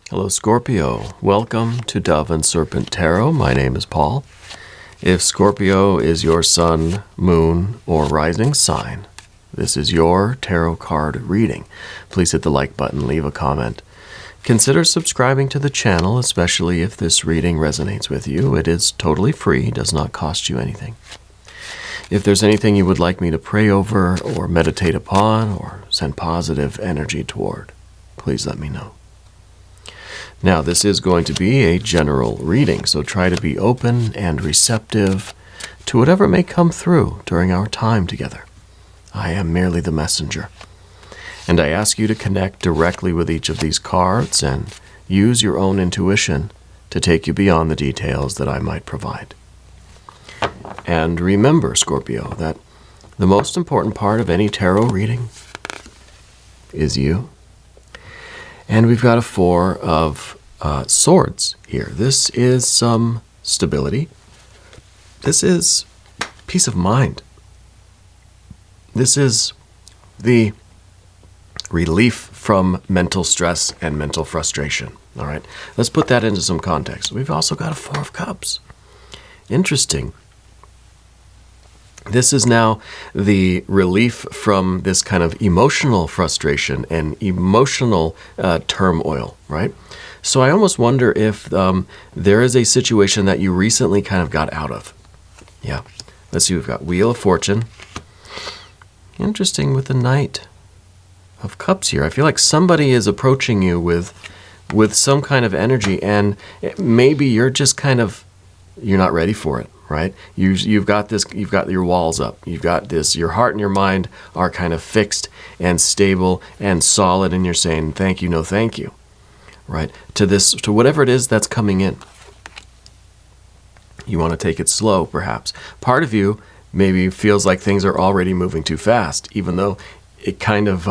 Hello, Scorpio. Welcome to Dove and Serpent Tarot. My name is Paul. If Scorpio is your sun, moon, or rising sign, this is your tarot card reading. Please hit the like button, leave a comment. Consider subscribing to the channel, especially if this reading resonates with you. It is totally free, does not cost you anything. If there's anything you would like me to pray over or meditate upon or send positive energy toward, please let me know. Now, this is going to be a general reading, so try to be open and receptive to whatever may come through during our time together. I am merely the messenger, and I ask you to connect directly with each of these cards and use your own intuition to take you beyond the details that I might provide. And remember, Scorpio, that the most important part of any tarot reading is you. And we've got a Four of Swords here. This is some stability. This is peace of mind. This is the relief from mental stress and mental frustration. All right, let's put that into some context. We've also got a Four of Cups. Interesting. This is now the relief from this kind of emotional frustration and emotional turmoil, right? So I almost wonder if there is a situation that you recently kind of got out of. Yeah. Let's see, we've got Wheel of Fortune. Interesting with the Knight of Cups here. I feel like somebody is approaching you with some kind of energy, and maybe you're just kind of, you're not ready for it. Right? You've got this, you've got your walls up. You've got this, your heart and your mind are kind of fixed and stable and solid, and you're saying, thank you, no thank you. Right? To whatever it is that's coming in. You want to take it slow, perhaps. Part of you maybe feels like things are already moving too fast, even though it kind of,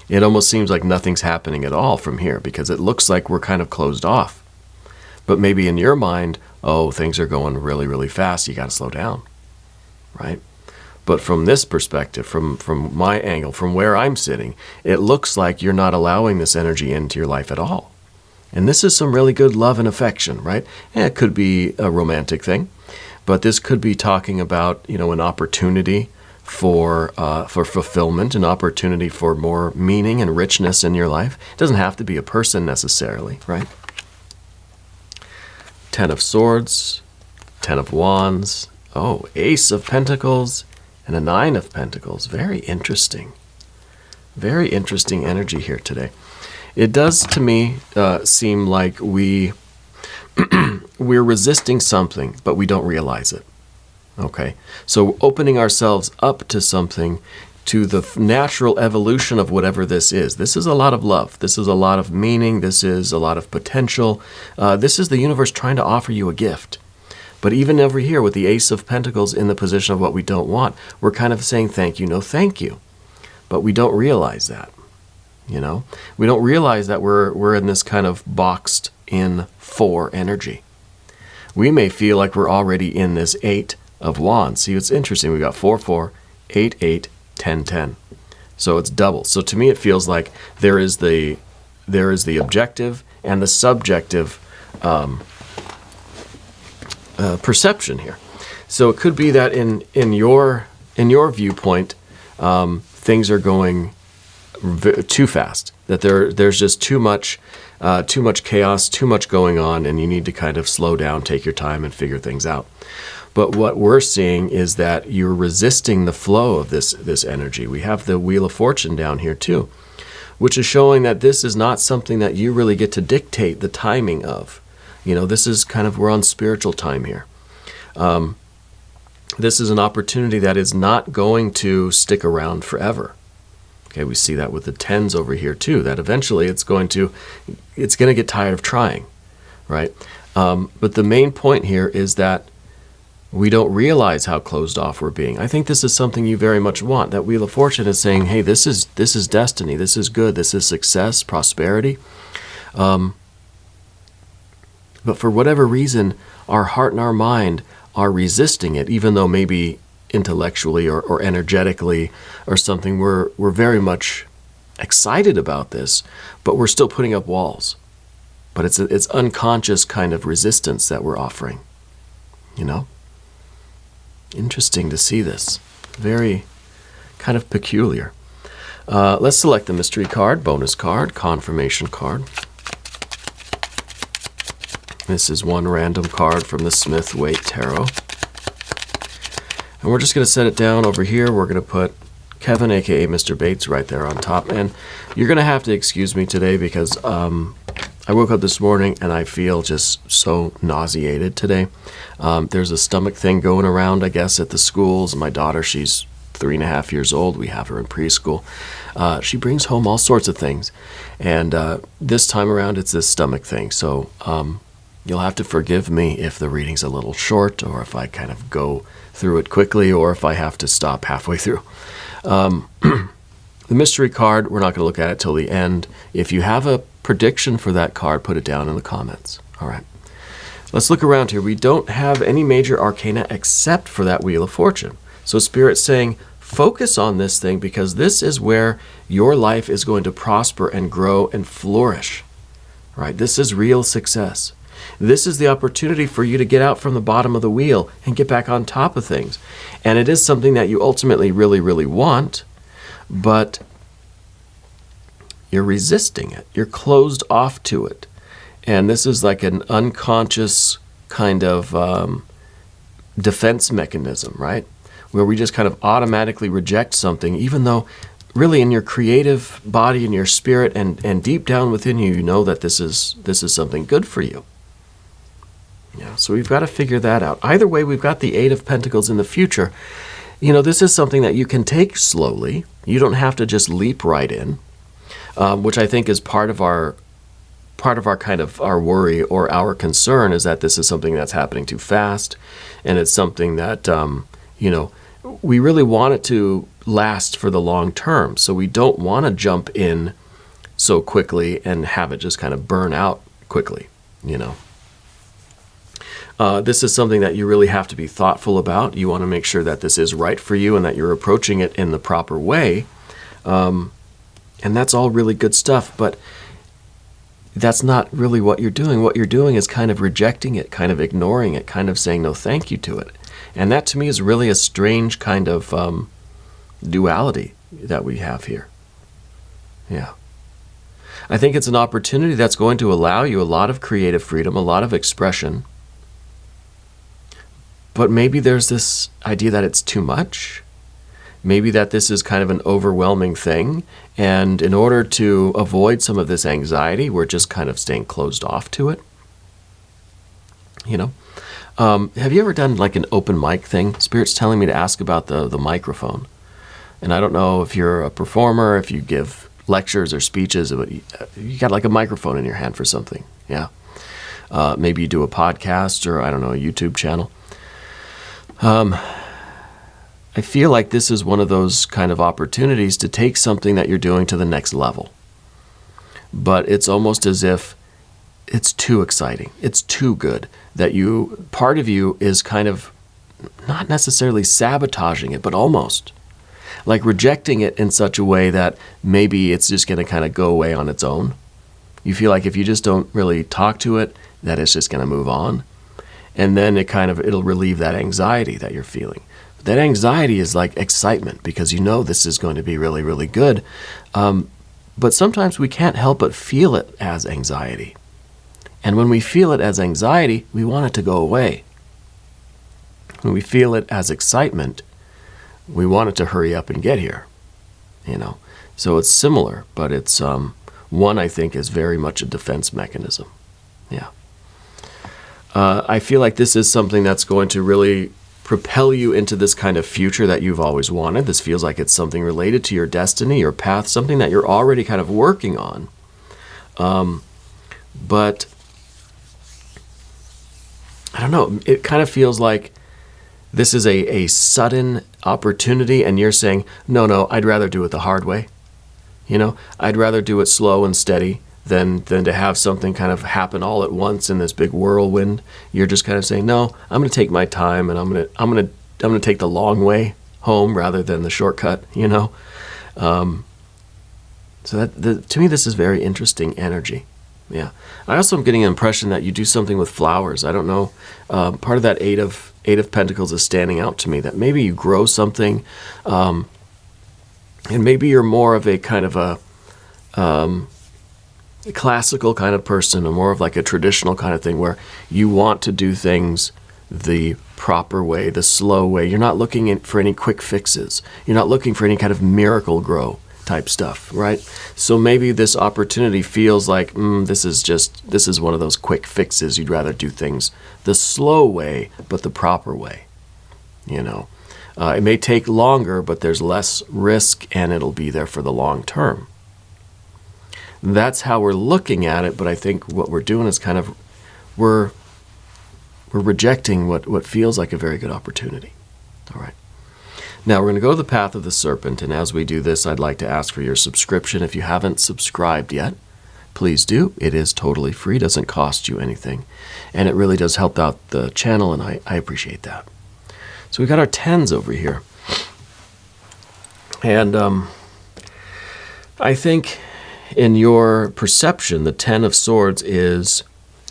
it almost seems like nothing's happening at all from here, because it looks like we're kind of closed off. But maybe in your mind, oh, things are going really, really fast. You got to slow down, right? But from this perspective, from my angle, from where I'm sitting, it looks like you're not allowing this energy into your life at all. And this is some really good love and affection, right? And it could be a romantic thing, but this could be talking about, you know, an opportunity for fulfillment, an opportunity for more meaning and richness in your life. It doesn't have to be a person necessarily, right? Ten of Swords, Ten of Wands, oh, Ace of Pentacles, and a Nine of Pentacles. Very interesting. Very interesting energy here today. It does to me seem like we're resisting something, but we don't realize it. Okay, so opening ourselves up to something, to the natural evolution of whatever this is. This is a lot of love. This is a lot of meaning. This is a lot of potential. This is the universe trying to offer you a gift. But even over here with the Ace of Pentacles in the position of what we don't want, we're kind of saying thank you, no thank you. But we don't realize that, you know? We don't realize that we're in this kind of boxed in four energy. We may feel like we're already in this Eight of Wands. See, it's interesting. We've got 4, 4, 8, 8, 10, 10. So it's double. So to me, it feels like there is the objective and the subjective perception here. So it could be that in your viewpoint, things are going too fast. That there's just too much chaos, too much going on, and you need to kind of slow down, take your time, and figure things out. But what we're seeing is that you're resisting the flow of this energy. We have the Wheel of Fortune down here too, which is showing that this is not something that you really get to dictate the timing of. You know, this is kind of, we're on spiritual time here. This is an opportunity that is not going to stick around forever. Okay, we see that with the tens over here too, that eventually it's going to get tired of trying, right? But the main point here is that we don't realize how closed off we're being. I think this is something you very much want. That Wheel of Fortune is saying, hey, this is destiny, this is good, this is success, prosperity. But for whatever reason, our heart and our mind are resisting it, even though maybe intellectually or energetically or something, we're very much excited about this, but we're still putting up walls. But it's unconscious kind of resistance that we're offering, you know? Interesting to see this. Very kind of peculiar. Let's select the mystery card, bonus card, confirmation card. This is one random card from the Smith-Waite Tarot. And we're just going to set it down over here. We're going to put Kevin, a.k.a. Mr. Bates, right there on top. And you're going to have to excuse me today because I woke up this morning and I feel just so nauseated today. There's a stomach thing going around, I guess, at the schools. My daughter, she's 3.5 years old. We have her in preschool. She brings home all sorts of things. And this time around, it's this stomach thing. So you'll have to forgive me if the reading's a little short, or if I kind of go through it quickly, or if I have to stop halfway through. The mystery card, we're not going to look at it till the end. If you have a prediction for that card, put it down in the comments. All right. Let's look around here. We don't have any major arcana except for that Wheel of Fortune. So Spirit's saying, focus on this thing, because this is where your life is going to prosper and grow and flourish. Right? This is real success. This is the opportunity for you to get out from the bottom of the wheel and get back on top of things. And it is something that you ultimately really, really want, but you're resisting it. You're closed off to it. And this is like an unconscious kind of defense mechanism, right? Where we just kind of automatically reject something, even though really in your creative body and your spirit and deep down within you, you know that this is something good for you. Yeah, so we've got to figure that out. Either way, we've got the Eight of Pentacles in the future. You know, this is something that you can take slowly. You don't have to just leap right in, which I think is part of our kind of our worry or our concern, is that this is something that's happening too fast, and it's something that you know, we really want it to last for the long term. So we don't want to jump in so quickly and have it just kind of burn out quickly, you know. This is something that you really have to be thoughtful about. You want to make sure that this is right for you and that you're approaching it in the proper way. And that's all really good stuff, but that's not really what you're doing. What you're doing is kind of rejecting it, kind of ignoring it, kind of saying no thank you to it. And that to me is really a strange kind of duality that we have here. Yeah. I think it's an opportunity that's going to allow you a lot of creative freedom, a lot of expression. But maybe there's this idea that it's too much. Maybe that this is kind of an overwhelming thing. And in order to avoid some of this anxiety, we're just kind of staying closed off to it. You know? Have you ever done like an open mic thing? Spirit's telling me to ask about the microphone. And I don't know if you're a performer, if you give lectures or speeches, but you got like a microphone in your hand for something. Yeah. Maybe you do a podcast, or I don't know, a YouTube channel. I feel like this is one of those kind of opportunities to take something that you're doing to the next level. But it's almost as if it's too exciting. It's too good that part of you is kind of not necessarily sabotaging it, but almost like rejecting it in such a way that maybe it's just going to kind of go away on its own. You feel like if you just don't really talk to it, that it's just going to move on. And then it'll relieve that anxiety that you're feeling. That anxiety is like excitement, because you know this is going to be really, really good. But sometimes we can't help but feel it as anxiety. And when we feel it as anxiety, we want it to go away. When we feel it as excitement, we want it to hurry up and get here. You know, so it's similar, but it's one I think is very much a defense mechanism. Yeah. I feel like this is something that's going to really propel you into this kind of future that you've always wanted. This feels like it's something related to your destiny, your path, something that you're already kind of working on. But I don't know, it kind of feels like this is a sudden opportunity, and you're saying, no, I'd rather do it the hard way. You know, I'd rather do it slow and steady than to have something kind of happen all at once in this big whirlwind. You're just kind of saying, no, I'm going to take my time, and I'm going to take the long way home rather than the shortcut, you know. So to me, this is very interesting energy. Yeah. I also am getting an impression that you do something with flowers. I don't know. Part of that Eight of Pentacles is standing out to me, that maybe you grow something, and maybe you're more of a kind of a classical kind of person, or more of like a traditional kind of thing, where you want to do things the proper way, the slow way. You're not looking for any quick fixes. You're not looking for any kind of miracle grow type stuff, right? So maybe this opportunity feels like, this is one of those quick fixes. You'd rather do things the slow way, but the proper way. You know, it may take longer, but there's less risk, and it'll be there for the long term. That's how we're looking at it. But I think what we're doing is kind of, we're rejecting what feels like a very good opportunity. All right. Now we're going to go the path of the serpent, and as we do this, I'd like to ask for your subscription. If you haven't subscribed yet, please do. It is totally free, doesn't cost you anything, and it really does help out the channel, and I appreciate that. So we got our 10s over here, and I think in your perception, the 10 of Swords is,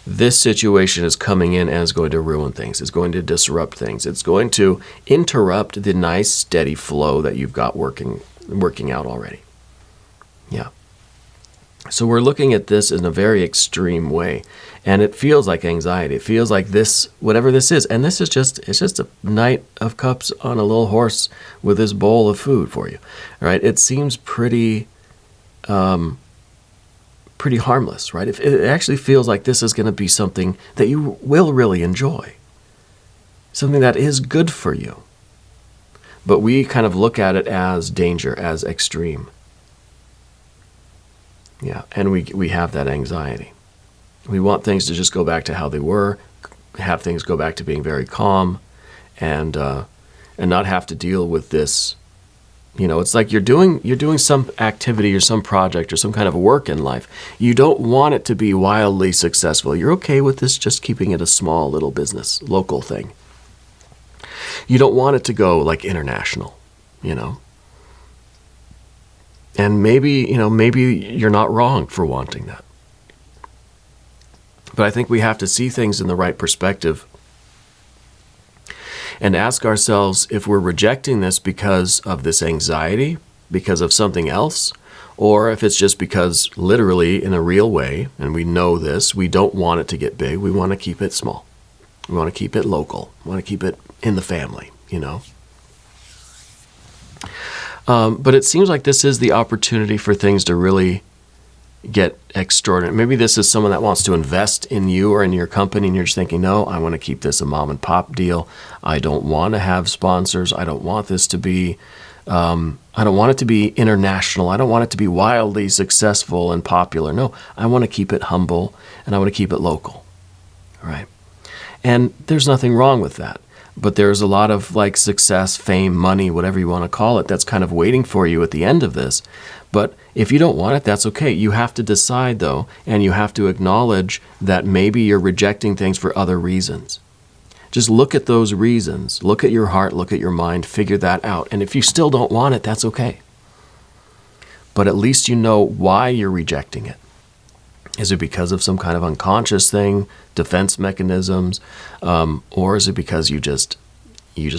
this situation is coming in and is going to ruin things. It's going to disrupt things. It's going to interrupt the nice, steady flow that you've got working out already. Yeah. So we're looking at this in a very extreme way, and it feels like anxiety. It feels like this, whatever this is, and this is it's just a Knight of Cups on a little horse with his bowl of food for you. All right. It seems pretty harmless, right? If it actually feels like this is going to be something that you will really enjoy, something that is good for you. But we kind of look at it as danger, as extreme. Yeah, and we have that anxiety. We want things to just go back to how they were, have things go back to being very calm, and not have to deal with this. You know, it's like you're doing some activity or some project or some kind of work in life. You don't want it to be wildly successful. You're okay with this just keeping it a small little business, local thing. You don't want it to go like international, you know. And maybe you're not wrong for wanting that. But I think we have to see things in the right perspective and ask ourselves if we're rejecting this because of this anxiety, because of something else, or if it's just because literally in a real way, and we know this, we don't want it to get big. We want to keep it small. We want to keep it local. We want to keep it in the family, you know. But it seems like this is the opportunity for things to really get extraordinary. Maybe this is someone that wants to invest in you or in your company, and you're just thinking, no, I want to keep this a mom and pop deal. I don't want to have sponsors. I don't want this to be, I don't want it to be international. I don't want it to be wildly successful and popular. No, I want to keep it humble, and I want to keep it local. All right. And there's nothing wrong with that. But there's a lot of like success, fame, money, whatever you want to call it, that's kind of waiting for you at the end of this. But if you don't want it, that's okay. You have to decide, though, and you have to acknowledge that maybe you're rejecting things for other reasons. Just look at those reasons. Look at your heart, look at your mind, figure that out. And if you still don't want it, that's okay. But at least you know why you're rejecting it. Is it because of some kind of unconscious thing, defense mechanisms, or is it because you just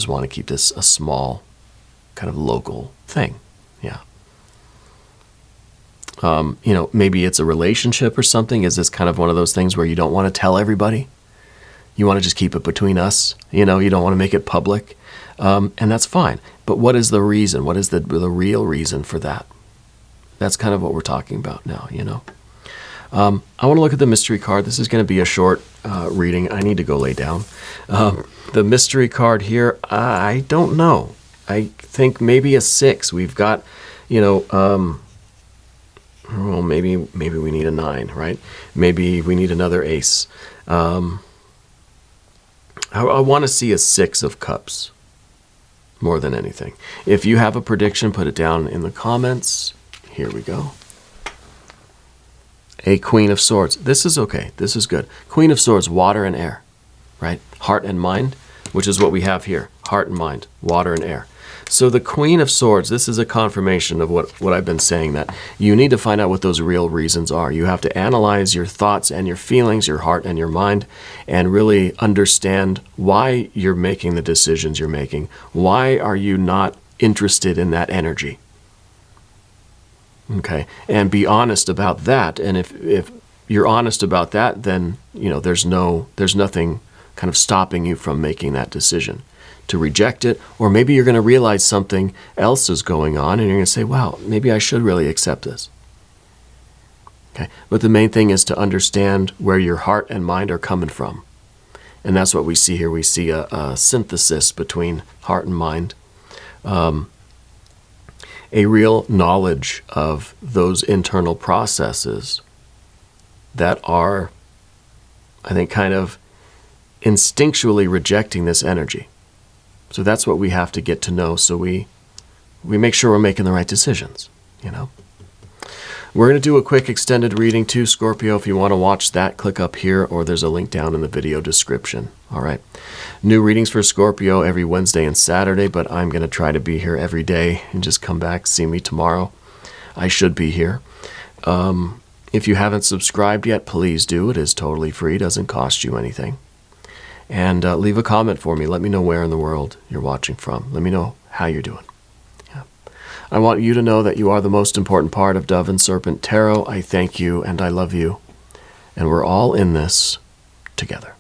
want to keep this a small, kind of local thing? Yeah. Maybe it's a relationship or something. Is this kind of one of those things where you don't want to tell everybody? You want to just keep it between us. You don't want to make it public, and that's fine. But what is the reason? What is the real reason for that? That's kind of what we're talking about now. I want to look at the mystery card. This is going to be a short reading. I need to go lay down. The mystery card here, I don't know. I think maybe a 6. We've got, well, maybe we need a 9, right? Maybe we need another ace. I want to see a 6 of cups more than anything. If you have a prediction, put it down in the comments. Here we go. A Queen of Swords. This is okay. This is good. Queen of Swords, water and air, right? Heart and mind, which is what we have here. Heart and mind, water and air. So the Queen of Swords, this is a confirmation of what I've been saying, that you need to find out what those real reasons are. You have to analyze your thoughts and your feelings, your heart and your mind, and really understand why you're making the decisions you're making. Why are you not interested in that energy? Okay, and be honest about that. And if you're honest about that, then there's nothing kind of stopping you from making that decision to reject it. Or maybe you're going to realize something else is going on and you're going to say, wow, maybe I should really accept this. Okay, but the main thing is to understand where your heart and mind are coming from. And that's what we see here. We see a synthesis between heart and mind. A real knowledge of those internal processes that are, I think, kind of instinctually rejecting this energy. So that's what we have to get to know, so we make sure we're making the right decisions, We're going to do a quick extended reading too, Scorpio. If you want to watch that, click up here, or there's a link down in the video description. All right. New readings for Scorpio every Wednesday and Saturday, but I'm going to try to be here every day and just come back, see me tomorrow. I should be here. If you haven't subscribed yet, please do. It is totally free. Doesn't cost you anything. And leave a comment for me. Let me know where in the world you're watching from. Let me know how you're doing. Yeah. I want you to know that you are the most important part of Dove and Serpent Tarot. I thank you and I love you. And we're all in this together.